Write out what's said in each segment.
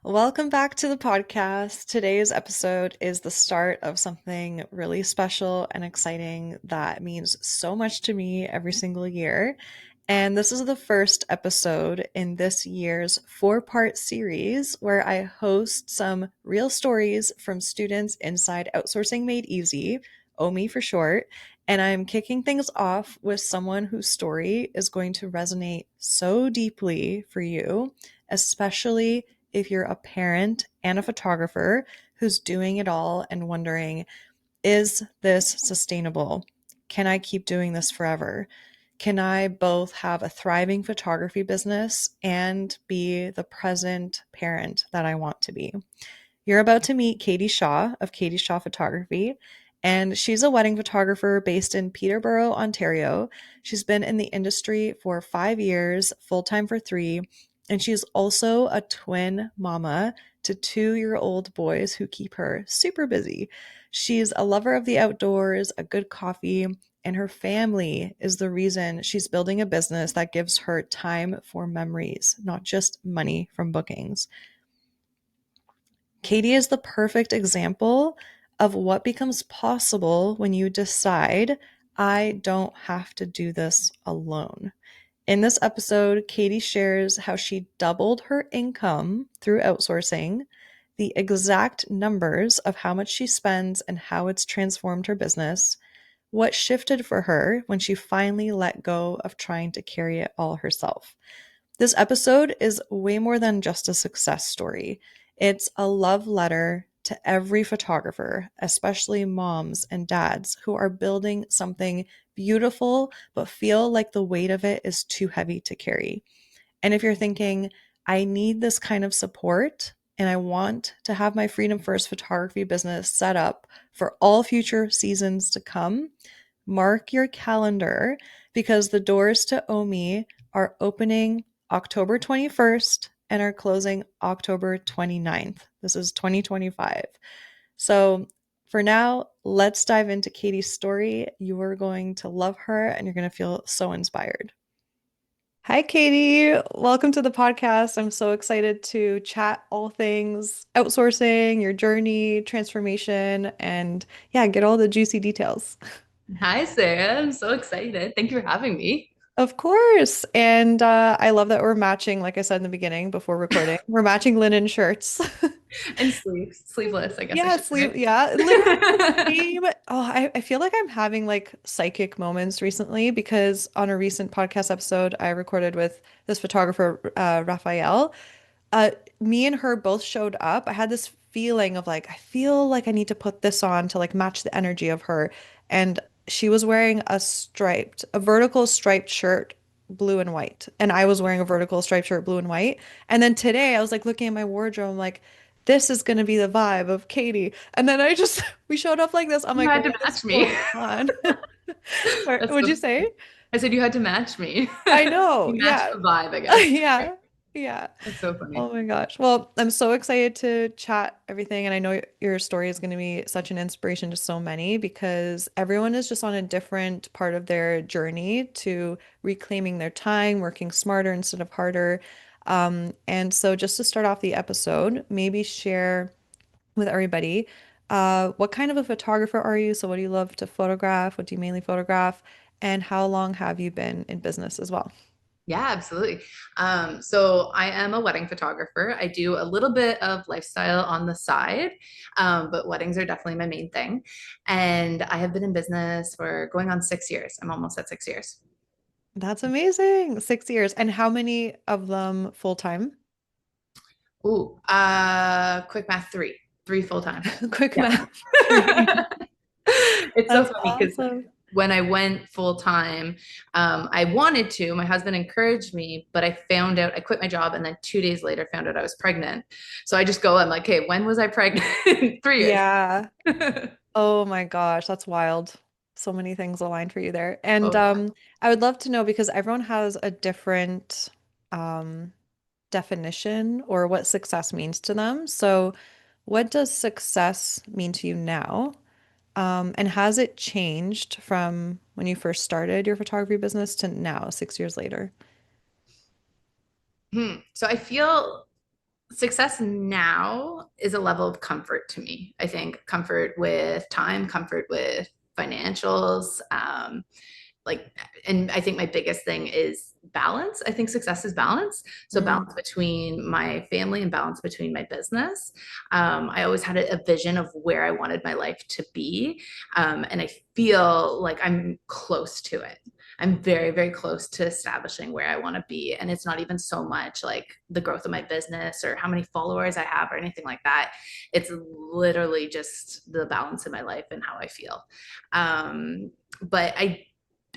Welcome back to the podcast. Today's episode is the start of something really special and exciting that means so much to me every single year. And this is the first episode in this year's four-part series where I host some real stories from students inside Outsourcing Made Easy, OME for short. And I'm kicking things off with someone whose story is going to resonate so deeply for you, especially if you're a parent and a photographer who's doing it all and wondering, is this sustainable? Can I keep doing this forever? Can I both have a thriving photography business and be the present parent that I want to be? You're about to meet Katie Shaw of Katie Shaw Photography, and she's a wedding photographer based in Peterborough, Ontario. She's been in the industry for 5 years, full time for three, and she's also a twin mama to 2-year-old boys who keep her super busy. She's a lover of the outdoors, a good coffee, and her family is the reason she's building a business that gives her time for memories, not just money from bookings. Katie is the perfect example of what becomes possible when you decide, I don't have to do this alone. In this episode, Katie shares how she doubled her income through outsourcing, the exact numbers of how much she spends and how it's transformed her business, what shifted for her when she finally let go of trying to carry it all herself. This episode is way more than just a success story. It's a love letter to every photographer, especially moms and dads who are building something beautiful but feel like the weight of it is too heavy to carry. And if you're thinking, I need this kind of support and I want to have my Freedom First photography business set up for all future seasons to come, mark your calendar because the doors to OMI are opening October 21st and are closing October 29th. This is 2025. So for now, let's dive into Katie's story. You are going to love her and you're going to feel so inspired. Hi, Katie. Welcome to the podcast. I'm so excited to chat all things outsourcing, your journey, transformation, and yeah, get all the juicy details. Hi, Sarah. I'm so excited. Thank you for having me. Of course. And I love that we're matching, like I said in the beginning before recording, we're matching linen shirts. And sleeveless, I guess I Yeah, should sleep. say. Yeah, literally the same. Oh, I feel like I'm having like psychic moments recently because on a recent podcast episode I recorded with this photographer, Raphael, uh, me and her both showed up. I had this feeling of like, I feel like I need to put this on to like match the energy of her. And she was wearing a vertical striped shirt, blue and white. And I was wearing a vertical striped shirt, blue and white. And then today I was like looking at my wardrobe, I'm like, this is going to be the vibe of Katie. And then we showed up like this. I'm You like, had to what is match me. going on? Sorry, That's what'd you so say? funny. I said you had to match me. I know. You matched Yeah. the vibe, I guess. Yeah. Yeah. That's so funny. Oh my gosh. Well, I'm so excited to chat everything. And I know your story is going to be such an inspiration to so many because everyone is just on a different part of their journey to reclaiming their time, working smarter instead of harder. And so just to start off the episode, maybe share with everybody, what kind of a photographer are you? So what do you love to photograph? What do you mainly photograph? And how long have you been in business as well? Yeah, absolutely. So I am a wedding photographer. I do a little bit of lifestyle on the side, but weddings are definitely my main thing. And I have been in business for going on 6 years. I'm almost at 6 years. That's amazing. 6 years. And how many of them full time? Ooh, quick math, three full time. Quick Yeah. math. Three. It's so That's funny because awesome. when I went full time, I wanted to. My husband encouraged me, but I found out I quit my job, and then 2 days later found out I was pregnant. So I just go, I'm like, hey, when was I pregnant? 3 years. Yeah. Oh my gosh, that's wild. So many things aligned for you there. And Oh yeah. I would love to know because everyone has a different um definition or what success means to them. So, what does success mean to you now? And has it changed from when you first started your photography business to now, 6 years later? So I feel success now is a level of comfort to me. I think comfort with time, comfort with financials, like, and I think my biggest thing is balance. I think success is balance. So Mm. balance between my family and balance between my business. I always had a vision of where I wanted my life to be. And I feel like I'm close to it. I'm very, very close to establishing where I want to be. And it's not even so much like the growth of my business or how many followers I have or anything like that. It's literally just the balance in my life and how I feel. But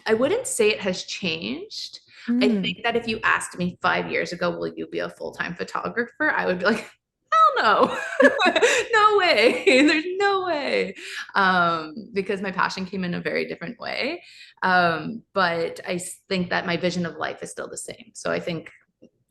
I wouldn't say it has changed. I Mm. think that if you asked me 5 years ago, will you be a full-time photographer? I would be like, hell no. No way. There's no way. Because my passion came in a very different way. But I think that my vision of life is still the same. So I think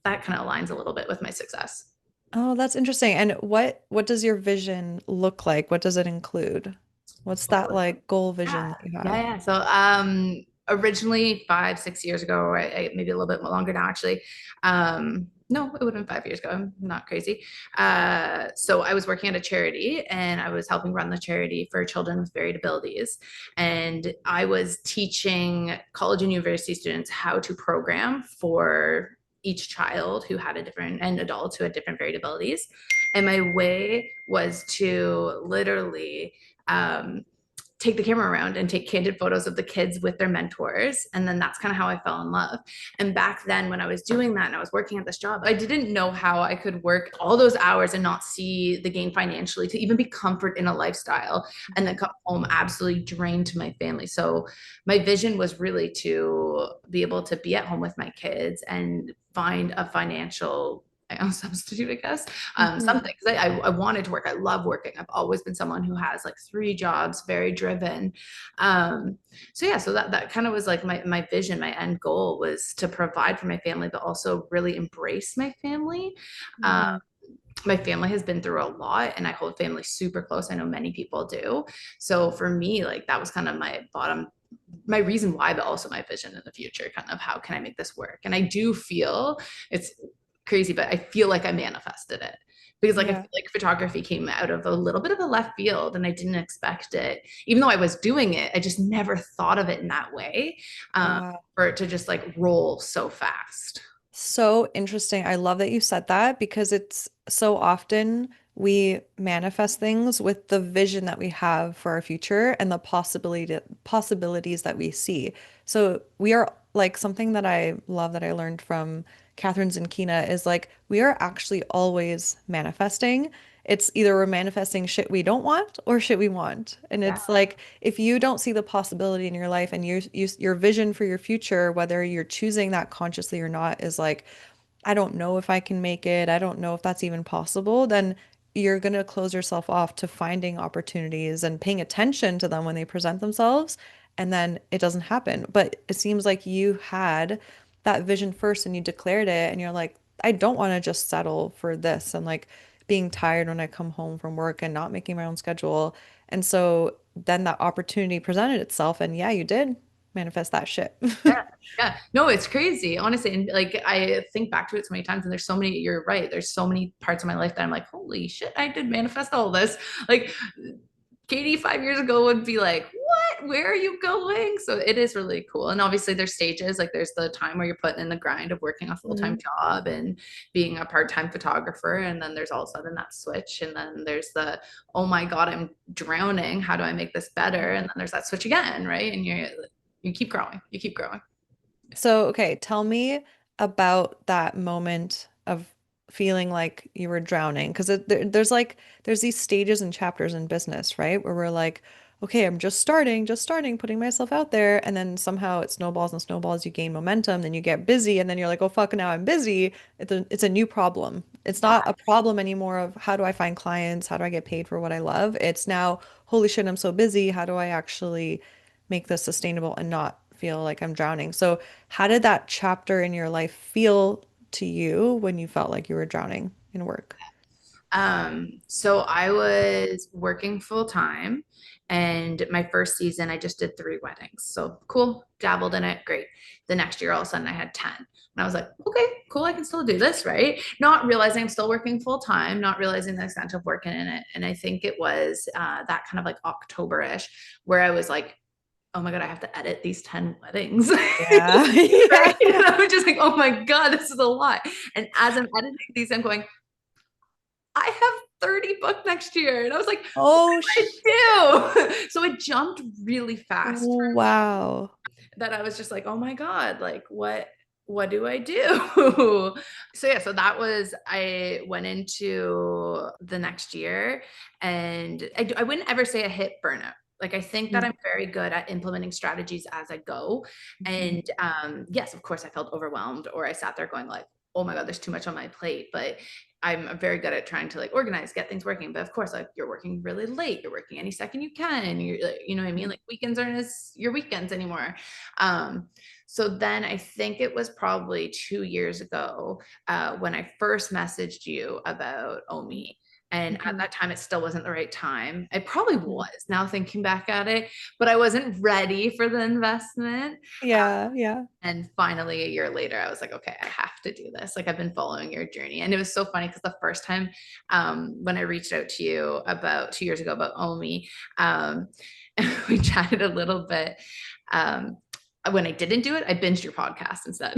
that kind of aligns a little bit with my success. Oh, that's interesting. And what does your vision look like? What does it include? What's that like goal vision Yeah, that you yeah, have? yeah. So, originally 5, 6 years ago, maybe a little bit longer now, actually. No, it would have been 5 years ago. I'm not crazy. So I was working at a charity and I was helping run the charity for children with varied abilities. And I was teaching college and university students how to program for each child who had a different and adults who had different varied abilities. And my way was to literally um, take the camera around and take candid photos of the kids with their mentors. And then that's kind of how I fell in love. And back then, when I was doing that and I was working at this job, I didn't know how I could work all those hours and not see the gain financially to even be comfort in a lifestyle and then come home absolutely drained to my family. So my vision was really to be able to be at home with my kids and find a financial substitute, I guess, Mhm. something because I wanted to work. I love working. I've always been someone who has like 3 jobs, very driven. So yeah, so that kind of was like my vision. My end goal was to provide for my family, but also really embrace my family. Uh, Mhm. my family has been through a lot, and I hold family super close. I know many people do. So for me, like that was kind of my reason why, but also my vision in the future, kind of how can I make this work? And I do feel it's crazy, but I feel like I manifested it because like I Yeah. feel like photography came out of a little bit of a left field and I didn't expect it. Even though I was doing it, I just never thought of it in that way. Wow. For it to just like roll so fast. So interesting. I love that you said that because it's so often we manifest things with the vision that we have for our future and the possibilities that we see. So we are like something that I love that I learned from Catherine Zinkina is like we are actually always manifesting. It's either we're manifesting shit we don't want or shit we want. And Yeah. it's like if you don't see the possibility in your life and your vision for your future, whether you're choosing that consciously or not, is like, I don't know if I can make it. I don't know if that's even possible. Then you're going to close yourself off to finding opportunities and paying attention to them when they present themselves. And then it doesn't happen. But it seems like you had that vision first and you declared it and you're like, I don't want to just settle for this and like being tired when I come home from work and not making my own schedule. And so then that opportunity presented itself and yeah, you did manifest that shit. Yeah, yeah. No, it's crazy, honestly. And like I think back to it so many times, and there's so many, you're right. There's so many parts of my life that I'm like, holy shit, I did manifest all this. Like Katie 5 years ago would be like, what? Where are you going? So it is really cool. And obviously there's stages, like there's the time where you're putting in the grind of working a full-time Mm. job and being a part-time photographer. And then there's all of a sudden that switch. And then there's the, oh my God, I'm drowning. How do I make this better? And then there's that switch again, right? And you keep growing, you keep growing. So, okay, tell me about that moment of feeling like you were drowning. Because there's like, there's these stages and chapters in business, right? Where we're like, okay, I'm just starting, putting myself out there. And then somehow it snowballs and snowballs, you gain momentum, then you get busy, and then you're like, oh, fuck, now I'm busy. It's a new problem. It's not a problem anymore of how do I find clients? How do I get paid for what I love? It's now, holy shit, I'm so busy. How do I actually make this sustainable and not feel like I'm drowning? So, how did that chapter in your life feel to you when you felt like you were drowning in work? So I was working full time, and my first season, I just did 3 weddings. So cool, dabbled in it, great. The next year, all of a sudden, I had 10. And I was like, okay, cool, I can still do this, right? Not realizing I'm still working full time, not realizing the extent of working in it. And I think it was that kind of like October-ish where I was like, oh my God, I have to edit these 10 weddings. Yeah. Yeah. Right? And I'm just like, oh my God, this is a lot. And as I'm editing these, I'm going, I have 30 booked next year. And I was like, Oh, I do. So it jumped really fast wow. that I was just like, oh my God, like what do I do? So yeah, so that was I went into the next year, and I wouldn't ever say I hit burnout. Like I think that I'm very good at implementing strategies as I go. Mhm. And yes, of course I felt overwhelmed, or I sat there going like, oh my God, there's too much on my plate. But I'm very good at trying to like organize, get things working. But of course, like you're working really late, you're working any second you can. You're like, you know what I mean? Like weekends aren't as your weekends anymore. Um, so then I think it was probably 2 years ago when I first messaged you about Omi. And at Mhm. that time, it still wasn't the right time. It probably Mhm. was now thinking back at it, but I wasn't ready for the investment. Yeah, yeah. And finally, a year later, I was like, okay, I have to do this. Like, I've been following your journey. And it was so funny because the first time when I reached out to you about 2 years ago about Omi, um, we chatted a little bit. Um, when I didn't do it, I binged your podcast instead.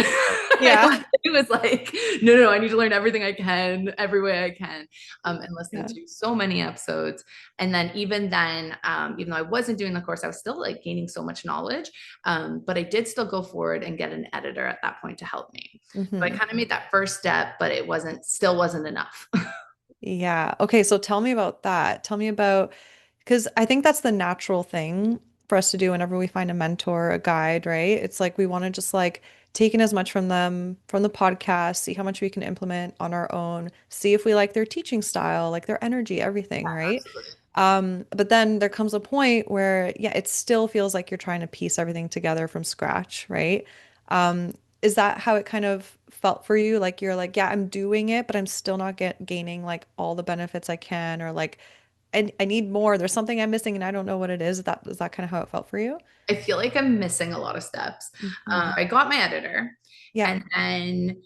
Yeah. It was like, no, I need to learn everything I can, every way I can, and listening Yeah. to so many episodes. And then even then, even though I wasn't doing the course, I was still like gaining so much knowledge. But I did still go forward and get an editor at that point to help me. So I Mhm. kind of made that first step, but it still wasn't enough. Yeah. Okay, so tell me about that. Tell me about, because I think that's the natural thing for us to do whenever we find a mentor, a guide, right? It's like we want to just like take in as much from them, from the podcast, see how much we can implement on our own, see if we like their teaching style, like their energy, everything, right? Absolutely. But then there comes a point where, yeah, it still feels like you're trying to piece everything together from scratch, right? Um, is that how it kind of felt for you? Like you're like, yeah, I'm doing it, but I'm still not gaining like all the benefits I can, or like I need more. There's something I'm missing and I don't know what it is. Is that kind of how it felt for you? I feel like I'm missing a lot of steps. Hmm. I got my editor, Yeah. and then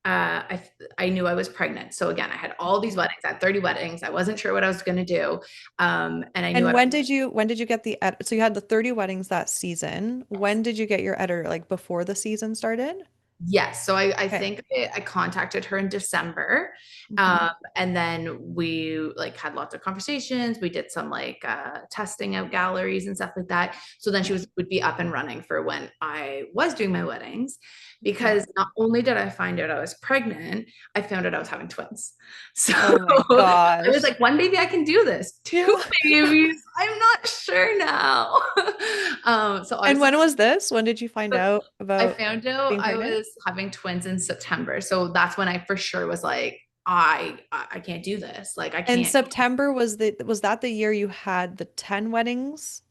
I knew I was pregnant. So again, I had all these weddings. I had 30 weddings. I wasn't sure what I was going to do, and I knew And I when did you get the ed so you had the 30 weddings that season. When did you get your editor? Like before the season started? Yes. So I Okay. think I contacted her in December. Hmm. And then we like had lots of conversations. We did some like testing out galleries and stuff like that. So then she Yeah. would be up and running for when I was doing my weddings. Okay. Because not only did I find out I was pregnant, I found out I was having twins. So Oh my I was gosh. like, one baby I can do this. Two Yeah. babies, I'm not sure now. So And obviously when was this? When did you find out I about found out being I pregnant? was having twins in September. So that's when I for sure was like, I can't do this. Like I And can't. September was that the year you had the 10 weddings?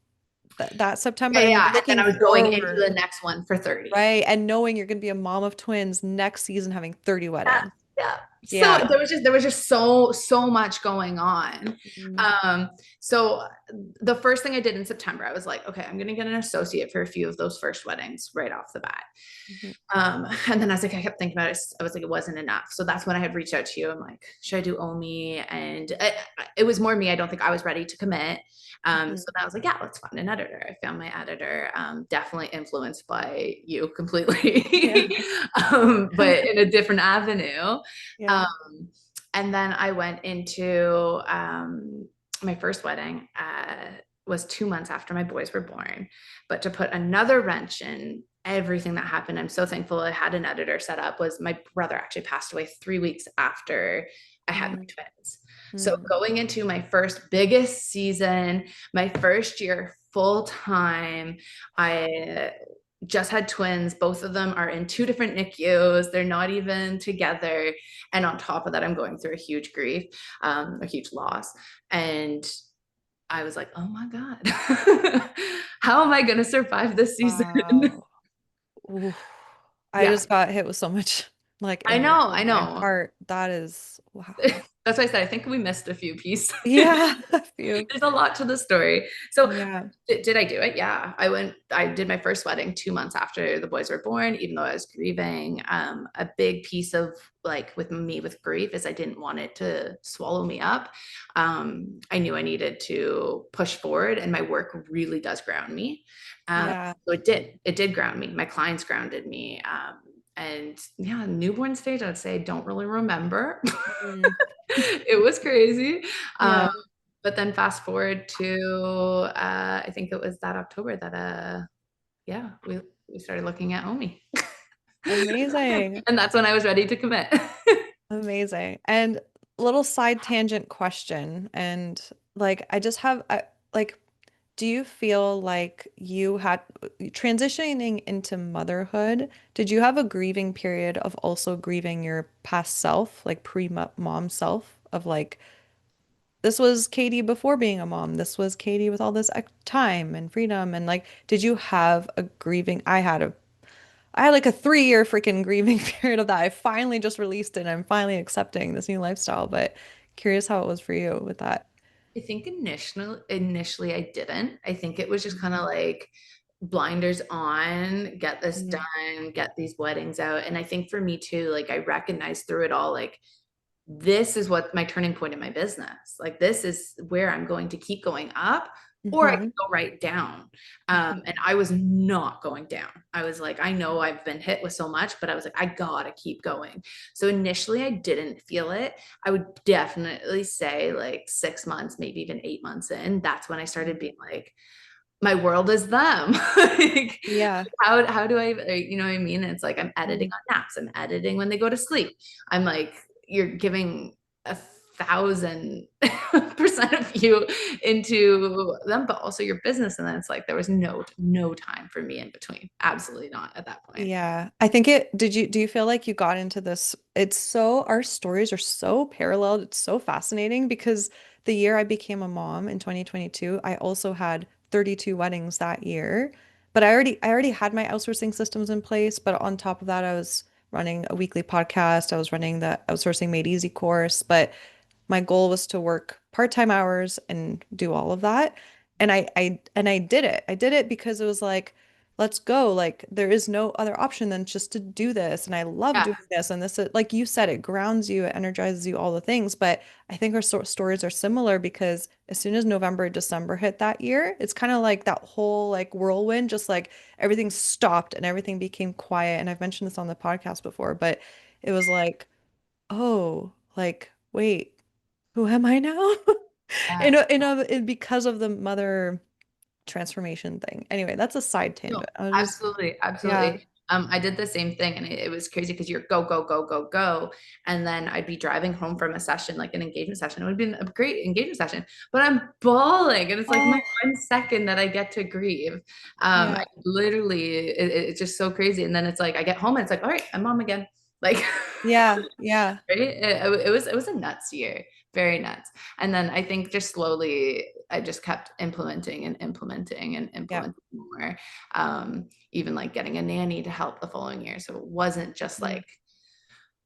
That September Yeah, and yeah. And then looking I was going into the forward, next one for 30. right? And knowing you're going to be a mom of twins next season having 30 Yeah, weddings. yeah. So Yeah. there was just so much going on. Mhm. Um, so the first thing I did in September, I was like, okay, I'm gonna get an associate for a few of those first weddings right off the bat. Mhm. And then as like I kept thinking about it, I was like, it wasn't enough. So that's when I had reached out to you. I'm like, should I do Omi? And it was more me. I don't think I was ready to commit. So Mhm. then I was like, yeah, let's find an editor. I found my editor, definitely influenced by you completely, Yeah. but in a different avenue. Yeah. Um, and then I went into my first wedding. Was 2 months after my boys were born. But to put another wrench in everything that happened, I'm so thankful I had an editor set up. Was my brother actually passed away 3 weeks after I had my Mm. twins. So Mm. going into my first biggest season, my first year full time, I just had twins. Both of them are in two different NICUs. They're not even together. And on top of that, I'm going through a huge grief, a huge loss. And I was like, oh my God, how am I going to survive this season? Wow. Ooh. I Yeah. just got hit with so much. Like I in know, I in my know. heart, that is wow. That's why I said I think we missed a few pieces. Yeah, a few. There's a lot to the story. So Yeah, did I do it? Yeah. I did my first wedding 2 months after the boys were born, even though I was grieving. A big piece of like with me with grief is I didn't want it to swallow me up. I knew I needed to push forward, and my work really does ground me. yeah. So it did ground me. My clients grounded me. And yeah, newborn stage, I would say I don't really remember. Mm. It was crazy. Um, Yeah, but then fast forward to I think it was that October that yeah, we started looking at Omi. amazing. And that's when I was ready to commit. Amazing. And little side tangent question. And like, I just have, like, do you feel like you had transitioning into motherhood? Did you have a grieving period of also grieving your past self, like pre-mom self, of like, this was Katie before being a mom. This was Katie with all this time and freedom. And like, did you have a grieving? I had like a 3 year freaking grieving period of that. I finally just released it and I'm finally accepting this new lifestyle, but curious how it was for you with that. I think initially I didn't. I think it was just kind of Mhm. like blinders on, get this Mhm. done, get these weddings out. And I think for me too, like I recognized through it all, like this is what my turning point in my business. Like this is where I'm going to keep going up, or I could Mhm. go right down. Mhm. And I was not going down. I was like, I know I've been hit with so much, but I was like, I gotta keep going. So initially I didn't feel it. I would definitely say like 6 months, maybe even 8 months in, that's when I started being like, my world is them. Like, Yeah. how do I, you know what I mean? It's like I'm editing Mhm. on naps, I'm editing when they go to sleep. I'm like, you're giving 1,000% of you into them, but also your business. And then it's like there was no time for me in between. Absolutely not at that point. Yeah. I think do you feel like you got into this? Our stories are so paralleled. It's so fascinating because the year I became a mom in 2022, I also had 32 weddings that year. But I already had my outsourcing systems in place. But on top of that, I was running a weekly podcast. I was running the Outsourcing Made Easy course. But my goal was to work part-time hours and do all of that. And I did it. I did it because it was like, let's go. Like there is no other option than just to do this. And I love Yeah. doing this. And this is like you said, it grounds you, it energizes you, all the things. But I think our stories are similar because as soon as November, December hit that year, it's kind of like that whole like whirlwind, just like everything stopped and everything became quiet. And I've mentioned this on the podcast before, but it was like, oh, like, wait, who am I now? Yeah. Because of the mother transformation thing. Anyway, that's a side No, tangent. I was just, absolutely, yeah. absolutely. I did the same thing, and it was crazy because you're go, go, go, go, go, and then I'd be driving home from a session, like an engagement session. It would be a great engagement session, but I'm bawling, and it's like my Oh, 1 second that I get to grieve. yeah. I literally, it's just so crazy. And then it's like I get home, and it's like, all right, I'm mom again. Like, Yeah. Yeah. right? It was a nuts year, very nuts. And then I think just slowly I just kept implementing and implementing and Yeah. implementing more. Even like getting a nanny to help the following year. So it wasn't just Mm, like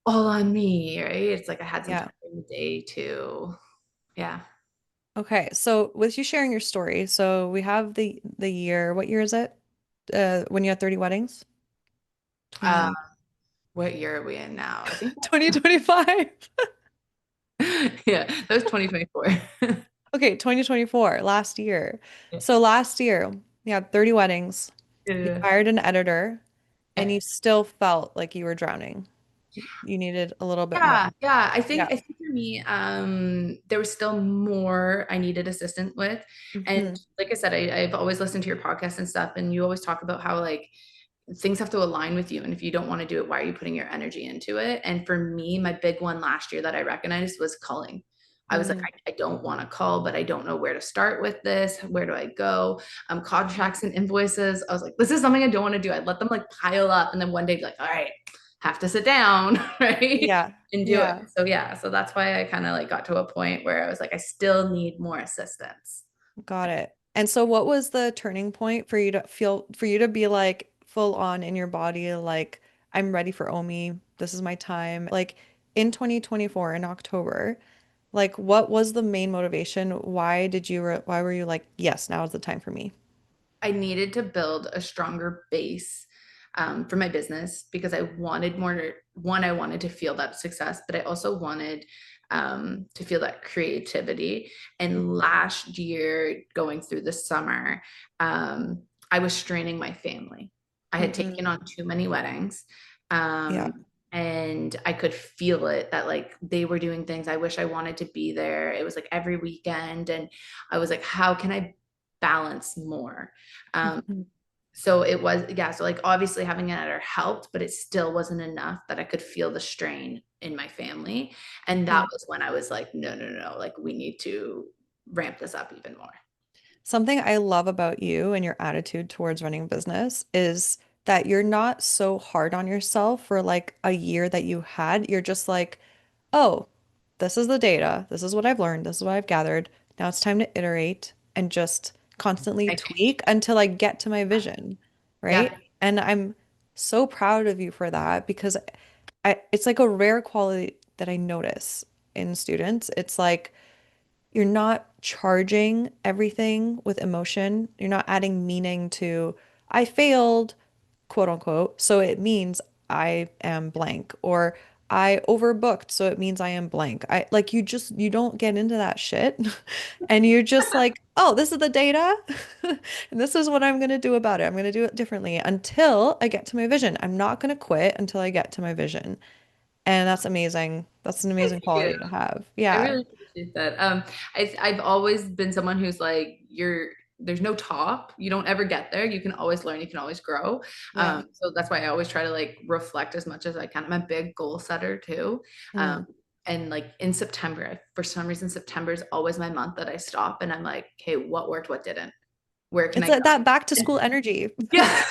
all on me, right? It's like I had some yeah. time in the day to, yeah. Okay. So with you sharing your story, so we have the year. What year is it? When you had 30 weddings? Uh, 20 what year are we in now? I think 2025. yeah, that was 2024. Okay, 2024, last year. Yeah. So last year, you had 30 weddings. You Yeah. hired an editor and Yeah. you still felt like you were drowning. You needed a little bit more. Yeah. Yeah. I think for me, there was still more I needed assistance with. And Hmm. like I said, I've always listened to your podcast and stuff, and you always talk about how like things have to align with you. And if you don't want to do it, why are you putting your energy into it? And for me, my big one last year that I recognized was culling. I was like, Mm. I don't want to call, but I don't know where to start with this. Where do I go? Contracts and invoices. I was like, this is something I don't want to do. I'd let them like pile up. And then one day be like, all right, have to sit down, right? Yeah. And do it. Yeah. So yeah, so that's why I kind of like got to a point where I was like, I still need more assistance. Got it. And so what was the turning point for you to be like full on in your body, like I'm ready for Omi. This is my time. Like in 2024 in October, like what was the main motivation? Why were you like, yes, now is the time for me? I needed to build a stronger base for my business because I wanted more. One, I wanted to feel that success, but I also wanted to feel that creativity. And last year, going through the summer, I was straining my family. I had taken Hmm. on too many weddings. Yeah. And I could feel it that like they were doing things I wish I wanted to be there. It was like every weekend. And I was like, how can I balance more? Um, Mhm. so it was, yeah. So like obviously having it at her helped, but it still wasn't enough that I could feel the strain in my family. And that Yeah. was when I was like, no, no, no, like we need to ramp this up even more. Something I love about you and your attitude towards running a business is that you're not so hard on yourself for like a year that you had. You're just like, oh, this is the data. This is what I've learned. This is what I've gathered. Now it's time to iterate and just constantly I change. tweak until I get to my vision, Yeah. right? And I'm so proud of you for that because it's like a rare quality that I notice in students. It's like, you're not charging everything with emotion. You're not adding meaning to, I failed, quote unquote. So it means I am blank, or I overbooked. So it means I am blank. I like you don't get into that shit. And you're just like, oh, this is the data. And this is what I'm going to do about it. I'm going to do it differently until I get to my vision. I'm not going to quit until I get to my vision. And that's amazing. That's an Thank amazing you. quality to have. I Yeah. really appreciate that. I've always been someone who's like, there's no top. You don't ever get there. You can always learn. You can always grow. Yeah. So that's why I always try to like reflect as much as I can. I'm a big goal setter too. Um, Mm. and like in September, for some reason, September is always my month that I stop and I'm like, okay, what worked, what didn't? Where can It's I go? like that back to school energy. Yeah,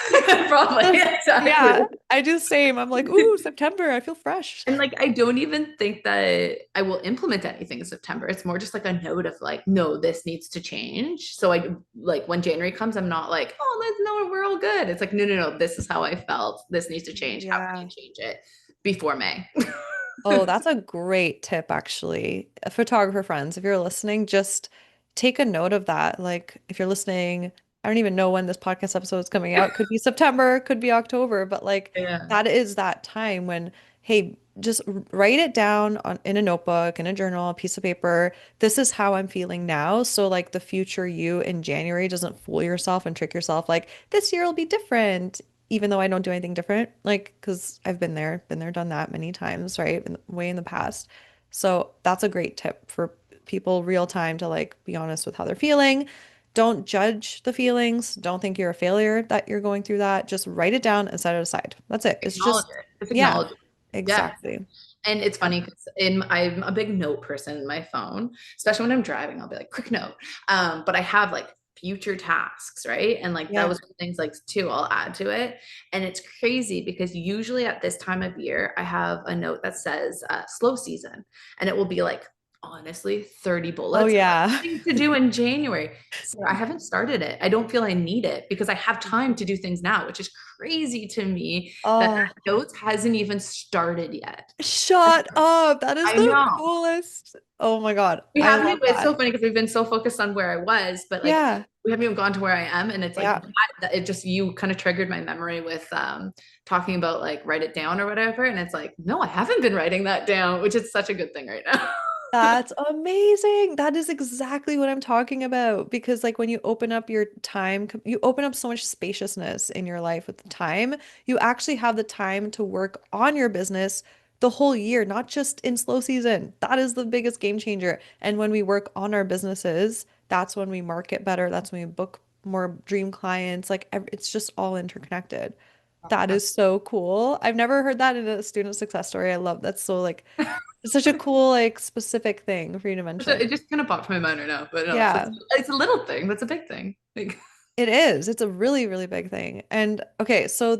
probably exactly. Yeah, I do the same. I'm like, ooh, September, I feel fresh. And like, I don't even think that I will implement anything in September. It's more just like a note of like, no, this needs to change. So I like when January comes, I'm not like, oh, let's no, we're all good. It's like, no, no, no, this is how I felt. This needs to change. How can I Yeah. change it before May? Oh, that's a great tip, actually. Photographer friends, if you're listening, just take a note of that. Like, if you're listening, I don't even know when this podcast episode is coming out. Could be September, could be October, but like Yeah. that is that time when, hey, just write it down on in a notebook, in a journal, a piece of paper. This is how I'm feeling now. So like the future you in January doesn't fool yourself and trick yourself like this year will be different even though I don't do anything different, like, because I've been there, done that many times, right? Way in the past. So that's a great tip for people real time to like be honest with how they're feeling. Don't judge the feelings. Don't think you're a failure that you're going through that. Just write it down and set it aside. That's it. It's Acknowledge just, it. Just yeah, acknowledge it. Yeah. exactly. And it's funny because I'm a big note person in my phone, especially when I'm driving. I'll be like, quick note. But I have like future tasks, right? And like that Yeah. was things like too, I'll add to it. And it's crazy because usually at this time of year, I have a note that says slow season, and it will be like honestly 30 Oh, bullets of yeah. things to do in January. So I haven't started it. I don't feel I need it because I have time to do things now, which is crazy to me that Oh, notes hasn't even started yet. shut up. That is I the know. coolest. Oh my God. We I haven't love even, it's so that. funny because we've been so focused on where I was, but like Yeah. we haven't even gone to where I am. And it's like Yeah. that it just you kind of triggered my memory with talking about like write it down or whatever. And it's like, no, I haven't been writing that down, which is such a good thing right now. That's amazing. That is exactly what I'm talking about. Because, like, when you open up your time, you open up so much spaciousness in your life with the time. You actually have the time to work on your business the whole year, not just in slow season. That is the biggest game changer. And when we work on our businesses, that's when we market better. That's when we book more dream clients. Like, it's just all interconnected. That is so cool. I've never heard that in a student success story. I love that's so like it's such a cool, like, specific thing for you to So mention. it just kind of popped in my mind right now, but no, Yeah, it's a little thing. That's a big thing. Like, it is. It's a really, really big thing. And okay, so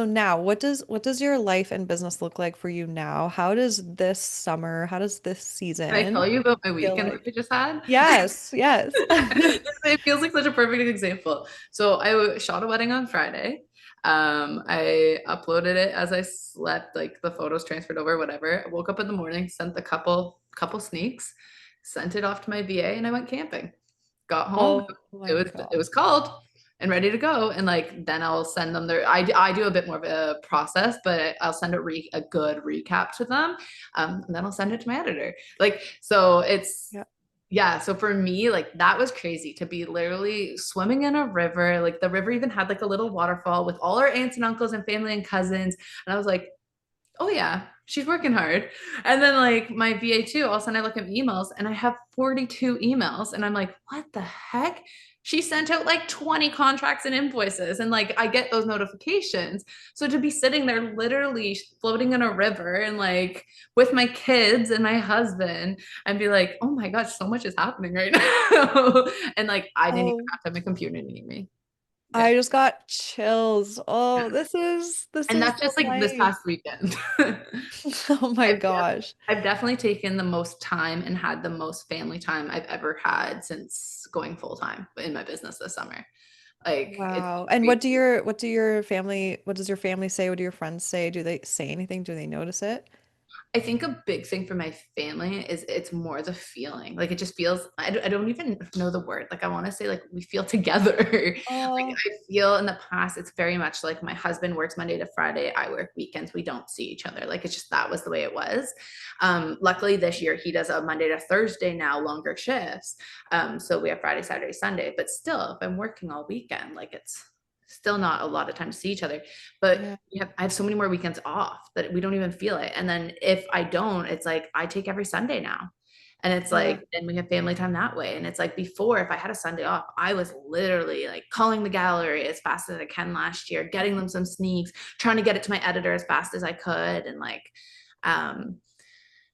now, what does your life and business look like for you now? How does this can I season tell you about my feel weekend that like? we just had? Yes, yes. It feels like such a perfect example. So I shot a wedding on Friday. I uploaded it as I slept, like the photos transferred over, whatever. I woke up in the morning, sent the couple sneaks, sent it off to my VA, and I went camping. Got home, Oh it my was it God. was called and ready to go. And like then I'll send them their I do a bit more of a process, but I'll send a good recap to them. And then I'll send it to my editor. Like so it's Yeah. yeah, so for me, like that was crazy to be literally swimming in a river. Like the river even had like a little waterfall with all our aunts and uncles and family and cousins. And I was like, oh yeah, she's working hard. And then like my VA too, all of a sudden I look at emails and I have 42 emails and I'm like, what the heck? She sent out like 20 contracts and invoices and like I get those notifications. So to be sitting there literally floating in a river and like with my kids and my husband and be like, oh my gosh, so much is happening right now. And like I didn't even Oh, have to have my computer near me. Yeah. I just got chills. Oh, this And is that's the just like this life. past weekend. Oh my I've, gosh. I've definitely taken the most time and had the most family time I've ever had since going full time in my business this summer. Like it's Wow. And crazy. what does your family say? What do your friends say? Do they say anything? Do they notice it? I think a big thing for my family is it's more the feeling. Like it just feels, I don't even know the word. Like I want to say like we feel together. Like Oh, I feel in the past, it's very much like my husband works Monday to Friday. I work weekends. We don't see each other. Like it's just, that was the way it was. Luckily this year he does a Monday to Thursday now, longer shifts. So we have Friday, Saturday, Sunday, but still if I'm working all weekend, like it's still not a lot of time to see each other. But yeah. I have so many more weekends off that we don't even feel it. And then if I don't, it's like I take every Sunday now. And it's Yeah. like, and we have family time that way. And it's like before, if I had a Sunday off, I was literally like calling the gallery as fast as I can last year, getting them some sneaks, trying to get it to my editor as fast as I could. And like, um,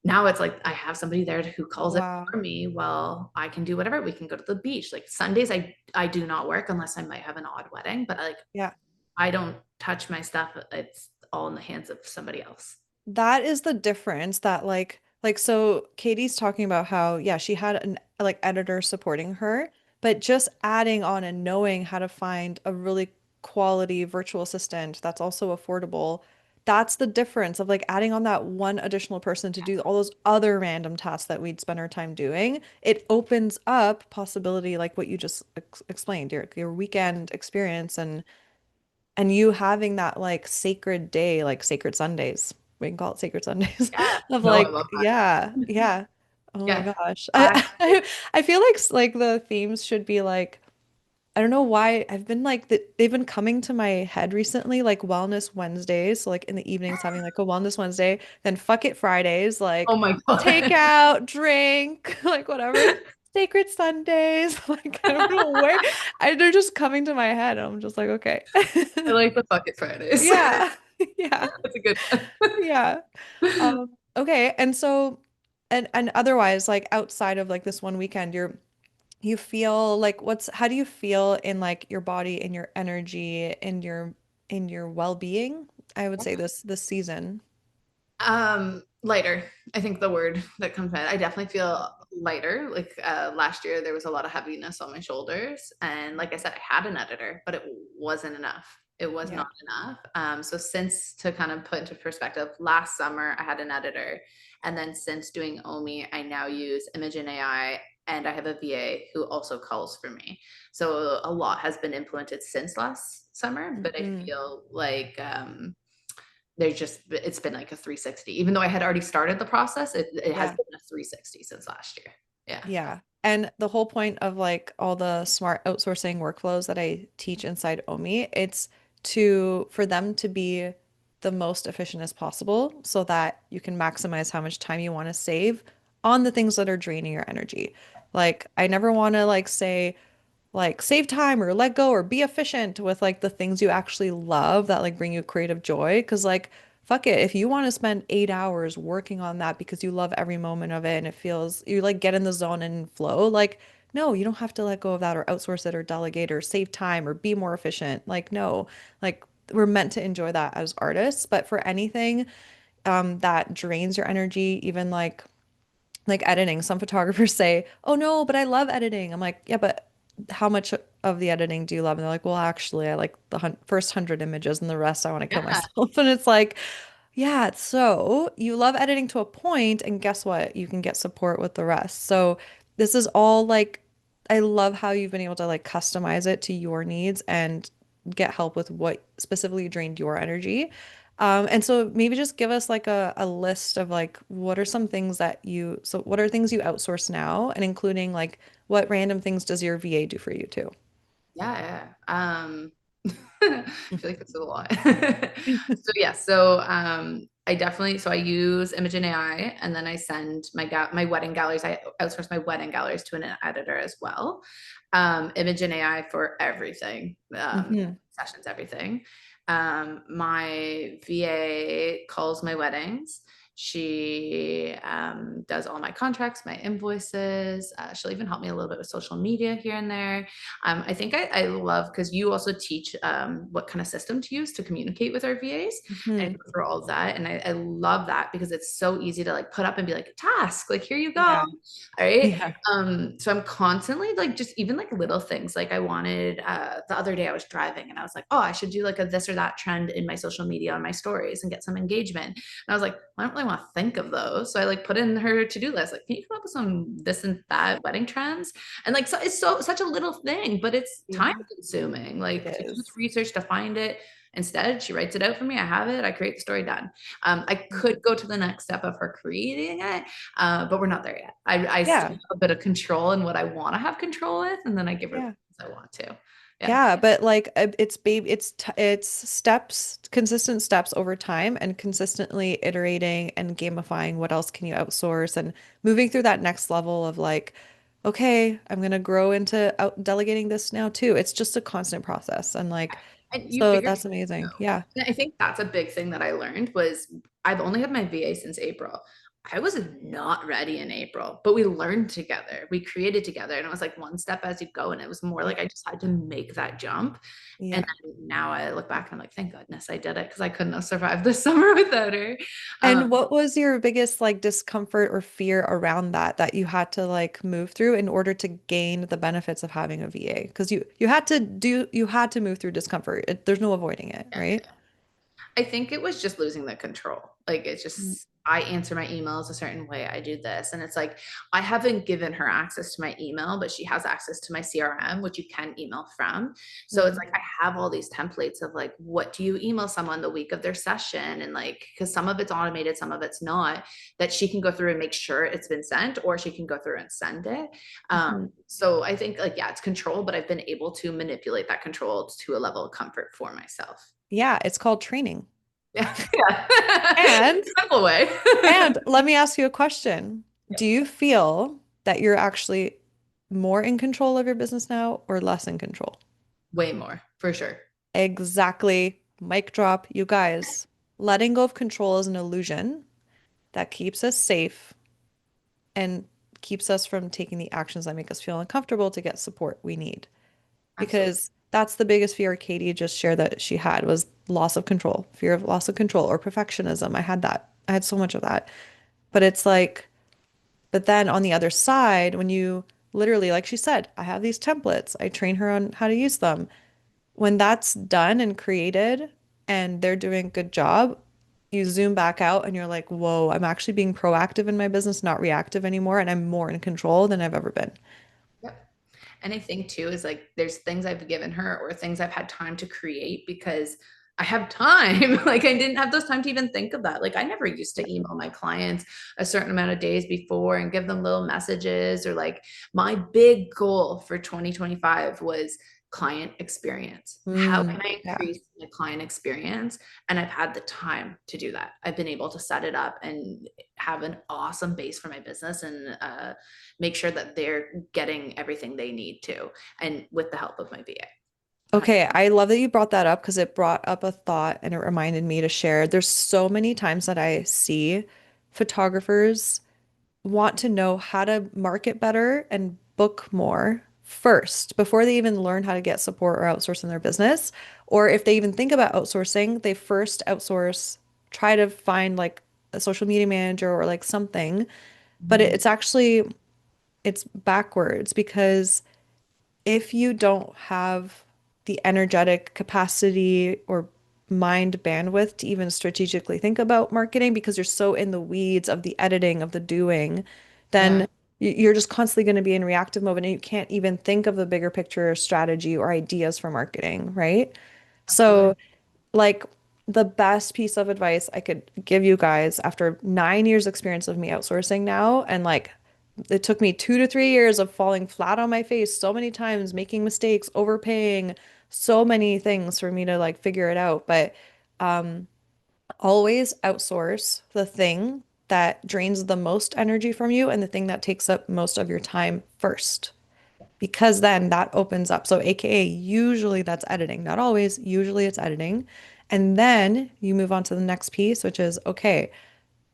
now it's like I have somebody there who calls it Wow. for me. Well, I can do whatever. We can go to the beach. Like Sundays, I do not work unless I might have an odd wedding, but like Yeah. I don't touch my stuff. It's all in the hands of somebody else. That is the difference that like so Katie's talking about how yeah, she had an like editor supporting her, but just adding on and knowing how to find a really quality virtual assistant that's also affordable. That's the difference of like adding on that one additional person to do all those other random tasks that we'd spend our time doing. It opens up possibility like what you just explained, your weekend experience and you having that like sacred day, like sacred Sundays, we can call it sacred Sundays, Yeah. of No, I like, love yeah, that. yeah. Oh my Yeah. gosh. Last I feel like like the themes should be like, I don't know why I've been like they've been coming to my head recently, like Wellness Wednesdays. So like in the evenings having like a Wellness Wednesday, then Fuck It Fridays, oh like my God. take out, drink, like whatever. Sacred Sundays. Like I don't know where they're just coming to my head. I'm just like, okay. I like the bucket Fridays. Yeah. Yeah. That's a good one. Yeah. Okay. And so and otherwise, like outside of like this one weekend, you feel like how do you feel in like your body, in your energy, in your well-being? I would say this season. Lighter. I think the word that comes in. I definitely feel lighter. Like last year, there was a lot of heaviness on my shoulders, and like I said, I had an editor, but it wasn't enough. It was Yeah. not enough. So since to kind of put into perspective, last summer I had an editor, and then since doing Omi, I now use Imagen AI, and I have a VA who also calls for me. So a lot has been implemented since last summer, but I Hmm. feel like there's just it's been like a 360 even though I had already started the process, it has Yeah. been a 360 since last year. Yeah. Yeah. And the whole point of like all the smart outsourcing workflows that I teach inside OMI, it's for them to be the most efficient as possible so that you can maximize how much time you want to save on the things that are draining your energy. Like I never want to like say like save time or let go or be efficient with like the things you actually love that like bring you creative joy. Cause like, fuck it. If you want to spend 8 hours working on that because you love every moment of it and it feels you like get in the zone and flow, like, no, you don't have to let go of that or outsource it or delegate or save time or be more efficient. Like, no, like we're meant to enjoy that as artists. But for anything that drains your energy, even like editing. Some photographers say, "Oh no, but I love editing." I'm like, "Yeah, but how much of the editing do you love? And they're like, well, actually, I like the first 100 images and the rest I want to kill Yeah. myself. And it's like, yeah, so you love editing to a point, and guess what? You can get support with the rest. So this is all like, I love how you've been able to like customize it to your needs and get help with what specifically drained your energy. And so maybe just give us like a list of like what are some things that so what are things you outsource now, and including like what random things does your VA do for you too? Yeah, yeah. I feel like that's a lot. So yeah, I definitely I use Imagen AI, and then I send my wedding galleries. I outsource my wedding galleries to an editor as well. Imagen AI for everything, Hmm. sessions, everything. My VA calls my weddings. She does all my contracts, my invoices. She'll even help me a little bit with social media here and there. I think I love because you also teach what kind of system to use to communicate with our VAs and Hmm. go through all of that. And I love that because it's so easy to like put up and be like, task, like, here you go. Yeah. All right. Yeah. So I'm constantly like just even like little things. Like I wanted the other day I was driving and I was like, oh, I should do like a this or that trend in my social media on my stories and get some engagement. And I was like, I don't really want to think of those. So I like put in her to-do list, like, can you come up with some this and that wedding trends? And like, so it's such a little thing, but it's time Yeah, consuming, it like to do the is. research to find it. Instead, she writes it out for me. I have it. I create the story, done. I could go to the next step of her creating it, but we're not there yet. I still Yeah. have a bit of control in what I want to have control with, and then I give her the Yeah. things I want to. Yeah. Yeah, but like it's baby it's steps, consistent steps over time and consistently iterating and gamifying what else can you outsource and moving through that next level of like, okay, I'm gonna grow into out delegating this now too. It's just a constant process and like And you so figure that's amazing. Yeah. and I think that's a big thing that I learned was I've only had my VA since April. I was not ready in April, but we learned together. We created together, and it was like one step as you go. And it was more Yeah. like I just had to make that jump. And Yeah. then now I look back and I'm like, thank goodness I did it because I couldn't have survived this summer without her. Um, And what was your biggest like discomfort or fear around that you had to like move through in order to gain the benefits of having a VA? Because you had to move through discomfort. There's no avoiding it, yeah. right? I think it was just losing the control. Like it's Mm. just I answer my emails a certain way. I do this. And it's like I haven't given her access to my email, but she has access to my CRM, which you can email from. So it's Mm. like I have all these templates of like, what do you email someone the week of their session? And like, because some of it's automated, some of it's not, that she can go through and make sure it's been sent, or she can go through and send it. Mhm. So I think like, yeah, it's control, but I've been able to manipulate that control to a level of comfort for myself. Yeah, it's called training. Yeah, yeah. And Simple way. and let me ask you a question. Do you feel that you're actually more in control of your business now or less in control? Way more, for sure. Exactly. Mic drop, you guys. Letting go of control is an illusion that keeps us safe and keeps us from taking the actions that make us feel uncomfortable to get support we need. Absolutely. Because that's the biggest fear Katie just shared that she had was loss of control, fear of loss of control or perfectionism. I had that. I had so much of that. But it's like, but then on the other side, when you literally, like she said, I have these templates, I train her on how to use them. When that's done and created and they're doing a good job, you zoom back out and you're like, whoa, I'm actually being proactive in my business, not reactive anymore. And I'm more in control than I've ever been. Yep. And I think too is like there's things I've given her or things I've had time to create because I have time. Like I didn't have those time to even think of that. Like I never used to email my clients a certain amount of days before and give them little messages or like my big goal for 2025 was client experience. How can I Yeah. increase the client experience? And I've had the time to do that. I've been able to set it up and have an awesome base for my business and make sure that they're getting everything they need to, and with the help of my VA. Okay, I love that you brought that up because it brought up a thought and it reminded me to share. There's so many times that I see photographers want to know how to market better and book more first before they even learn how to get support or outsource in their business. Or if they even think about outsourcing, they first outsource, try to find like a social media manager or like something. But Mhm. it's actually it's backwards because if you don't have the energetic capacity or mind bandwidth to even strategically think about marketing because you're so in the weeds of the editing, of the doing, then Yeah, you're just constantly going to be in reactive mode and you can't even think of the bigger picture strategy or ideas for marketing, right? absolutely. So, like, the best piece of advice I could give you guys after 9 years experience of me outsourcing now, and like it took me 2 to 3 years of falling flat on my face so many times, making mistakes, overpaying, so many things for me to like figure it out. But always outsource the thing that drains the most energy from you and the thing that takes up most of your time first. Because then that opens up. So, AKA, usually that's editing, not always, usually it's editing. And then you move on to the next piece, which is okay,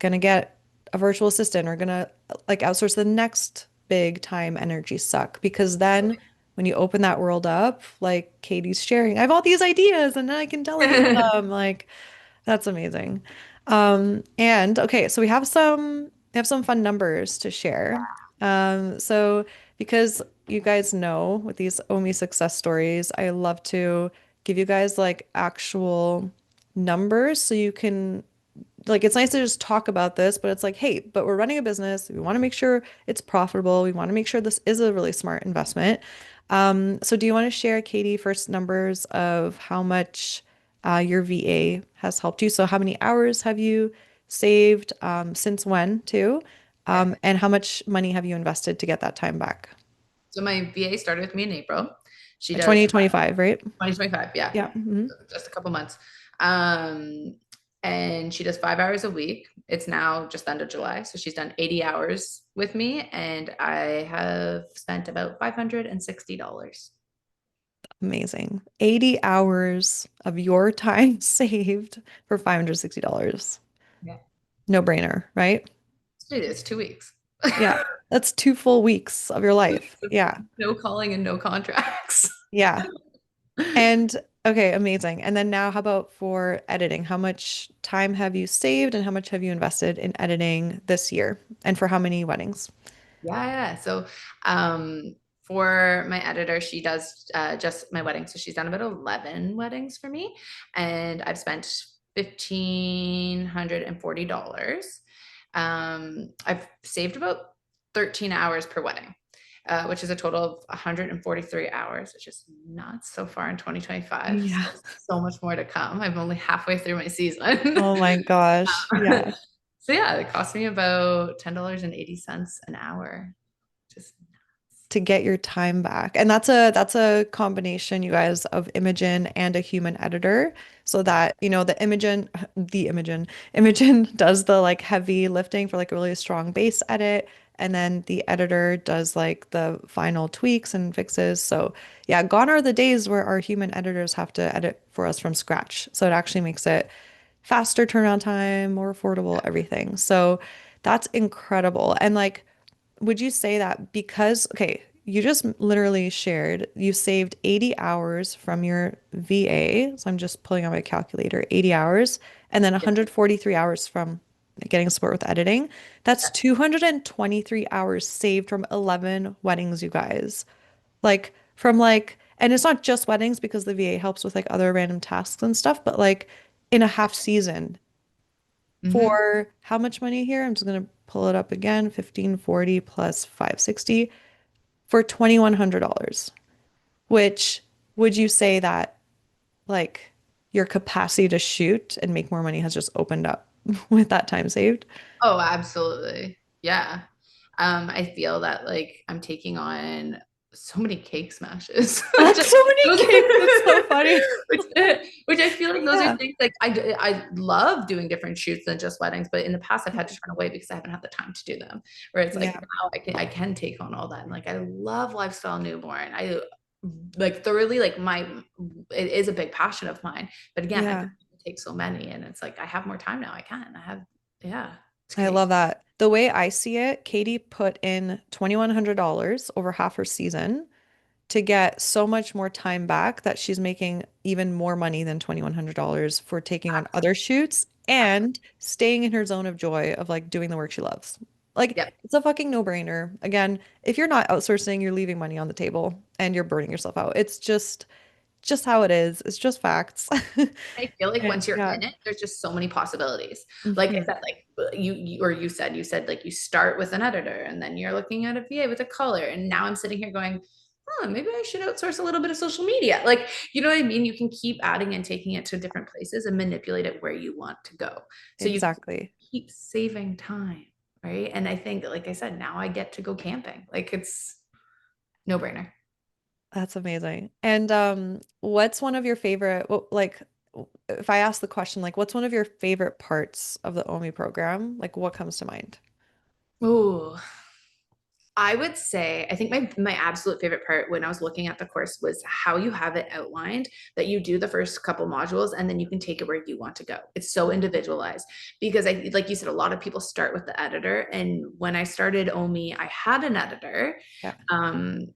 gonna get a virtual assistant or gonna like outsource the next big time energy suck. Because then when you open that world up, like Katie's sharing, I have all these ideas and then I can delegate them. Like, that's amazing. And okay, so we have some fun numbers to share. So because you guys know with these Omi success stories, I love to give you guys like actual numbers so you can like it's nice to just talk about this, but it's like, hey, but we're running a business. We want to make sure it's profitable. We want to make sure this is a really smart investment. So do you want to share, Katie, first numbers of how much your VA has helped you? So how many hours have you saved, since when, too? Okay. And how much money have you invested to get that time back? So my VA started with me in April. She does 2025, right? 2025, yeah, Yeah. Mhm. just a couple months. Um, and she does 5 hours a week. It's now just under July, so she's done 80 hours with me, and I have spent about $560. Amazing. 80 hours of your time saved for $560. Yeah, No brainer, right? it is 2 weeks. Yeah. That's 2 full weeks of your 2 weeks life. of Yeah. no calling and no contracts. Yeah. And okay, amazing. And then now, how about for editing? How much time have you saved and how much have you invested in editing this year? And for how many weddings? Yeah. So, for my editor, she does just my weddings. So she's done about 11 weddings for me, and I've spent $1,540. I've saved about 13 hours per wedding, which is a total of 143 hours, which is nuts so far in 2025. Yeah. Still so much more to come. I'm only halfway through my season. Oh my gosh. Yeah. So yeah, it cost me about $10.80 an hour. Just To get your time back. And that's a combination, you guys, of Imogen and a human editor. So that, Imogen does the like heavy lifting for like a really strong base edit. And then the editor does like the final tweaks and fixes. So yeah, gone are the days where our human editors have to edit for us from scratch. So it actually makes it faster turnaround time, more affordable, everything. So that's incredible. And like, would you say that because, okay, you just literally shared you saved 80 hours from your VA. So I'm just pulling out my calculator, 80 hours, and then yeah, 143 hours from getting support with editing. That's 223 hours saved from 11 weddings, you guys. Like, from like, and it's not just weddings because the VA helps with like other random tasks and stuff, but like in a half season, hmm. for how much money here? I'm just gonna pull it up again. 1540 plus 560 for $2,100. Which would you say that like your capacity to shoot and make more money has just opened up with that time saved? Oh, absolutely. Yeah. I feel that like I'm taking on so many cake smashes, which That's so many cakes. That's so funny. which, which I feel like those are Yeah. things like I love doing different shoots than just weddings, but in the past I've had to turn away because I haven't had the time to do them. Where it's like Yeah. now I can take on all that. And like I love lifestyle newborn. I like thoroughly like my it is a big passion of mine. But again, I've Yeah. been able to take so many and it's like I have more time now. I can. I have yeah, it's I great. love that. The way I see it, Katie put in $2,100 over half her season to get so much more time back that she's making even more money than $2,100 for taking on other shoots and staying in her zone of joy of like doing the work she loves. Like, Yep. it's a fucking no-brainer. Again, if you're not outsourcing, you're leaving money on the table and you're burning yourself out. It's just how it is. It's just facts. I feel like And once you're yeah. in it, there's just so many possibilities. Like I Mhm. said, like you said like you start with an editor and then you're looking at a VA with a color. And now I'm sitting here going, huh, maybe I should outsource a little bit of social media. Like, you know what I mean? You can keep adding and taking it to different places and manipulate it where you want to go. So you Exactly. keep saving time, right? And I think, like I said, now I get to go camping. Like it's no brainer. That's amazing. And what's one of your favorite, like, if I ask the question, like, what's one of your favorite parts of the OMI program? Like, what comes to mind? Ooh, I would say, I think my absolute favorite part when I was looking at the course was how you have it outlined that you do the first couple modules and then you can take it where you want to go. It's so individualized because I like you said, a lot of people start with the editor. And when I started OMI, I had an editor. Yeah. Um,